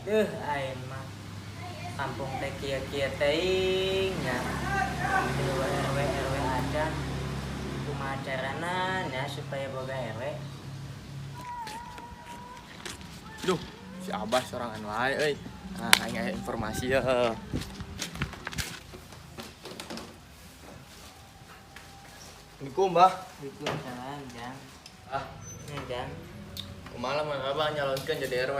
Aing mah kampung teh kieu-kieu teuing nya. RW RW acan kumaha carana nya supaya boga RW. Duh, si Abah sorangan wae euy. Nah, aing aya informasi ya. Assalamualaikum, Mbah. Waalaikumsalam, Jang. Ah, Nya, Jang. kumaha mah Abah nyalonkeun jadi RW.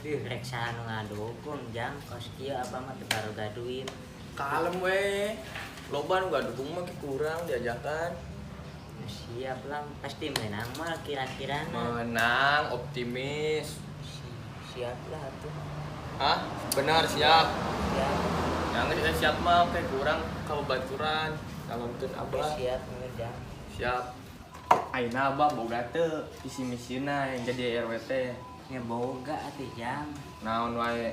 Rek saha nu ngadukung, Jang. Kos kieu apa mah teu baroga duit. Kalem we. Loba nu gadukung mah kurang diajakan. Siap lah, pasti menang mah kira-kirana. Menang, optimis. Siap lah tuh. Hah? Benar siap. Siap. Yang siap mah kayak kurang kabaturan. Kalonkeun Abah. Siap nih, Jang. Siap. Aina Abah boga teu visi misina yang jadi RW teh. Nya boga atuh, Jang. Naon wae?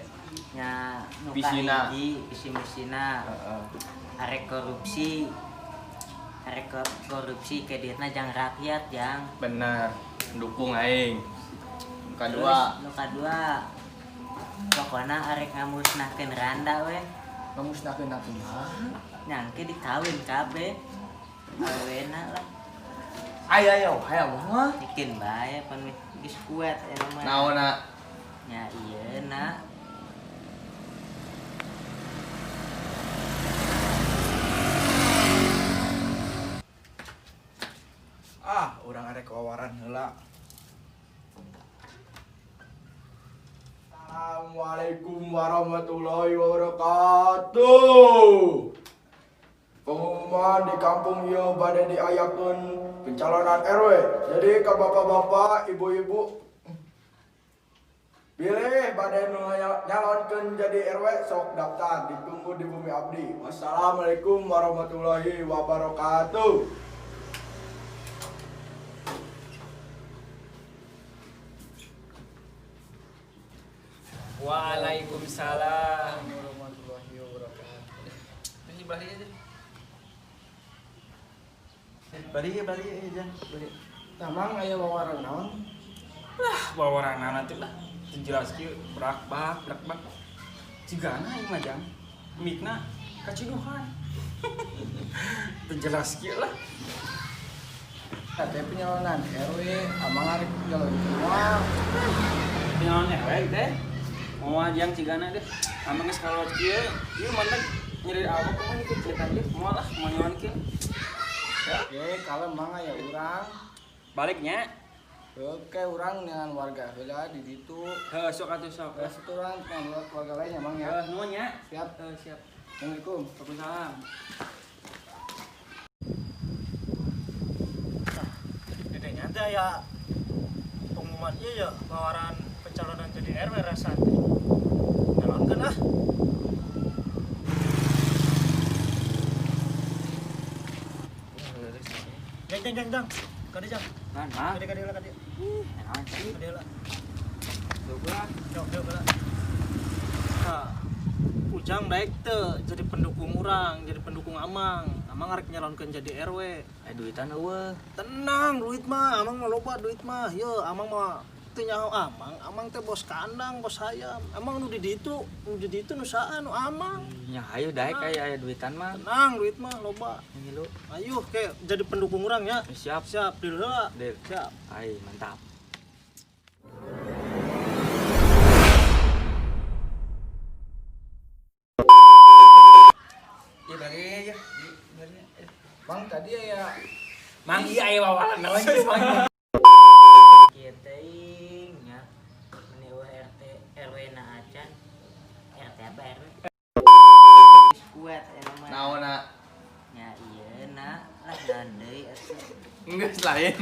Nya nu Visina. kahiji visi misina. Heeh. Arek korupsi ke dietna jang rakyat, Jang. Benar. Dukung aing. Kadua, Nu kadua pokona arek ngamusnahkeun randa we. kamu senakeun kumaha? Nyangke dikawin kabeh. Awena lah. Ayo mah. Bikin bae pan geus kuat eta mah. Naonna? Nya iyeuna. Urang arek wawaran heula. Assalamualaikum warahmatullahi wabarakatuh. Pengumuman di kampung ieu bade diayakeun pencalonan RW. Jadi ka bapak-bapak, ibu-ibu pilih bade nu nyalonkeun jadi RW sok daftar, ditunggu di Bumi Abdi. Wassalamualaikum warahmatullahi wabarakatuh. Waalaikumsalam warahmatullahi wabarakatuh. Ini balik aja. Bari aja, bari. Tamang aya wawaran naon? Wawaran nanti lah jelas kieu brak bak cigana ieu mah Jang mikna kaciduhan jelas kieu lah Teh penyalonan RW amang arek jalan keluar. nyalon RW teh moal Jang cigana deh amang geus kalot kieu ieu mantek nyeri awak kumaha kieu cerita ieu moal lah moal nyalon kieu Oke, kalau mang aya urang, baliknya oke urang dengan warga heula di ditu. heuh sok atuh sok Restoran dengan warga lain ya mang ya. nuhun nya Siap. siap Assalamualaikum. Waalaikumsalam Dede nyata ya pengumuman ieu ya tawaran pencalonan jadi RW rasanya. Nyalonkeun ah. Jang. Kade jang. kan mah Kade heula kade. naon sih Kade heula. coba Jauh heula. Nah, Ujang daek teu jadi pendukung urang, jadi pendukung Amang. Amang arek nyalonkeun jadi RW. Duitan eueuh. Tenang duit mah, Amang mah loba duit mah. Yo, Amang mah teu nyaho Amang teh bos kandang, bos ayam. Amang nu di ditu nu saha nu Amang. Nya hayu daek aya duitan mah. Tenang duit mah loba. Ngilu. Ayo ke jadi pendukung urang ya. Siap. Siap di heula. Deuk. Siap. Ai mantap. ya balik aja Mang tadi aya mang iya aya wawaran naon sih mang Kieu teuing nya. Meni RT RW na acan. RT apa RW? Geus kuat eta mah. Naonna? Nya iyeuna lah dan deui atuh. Geus lain.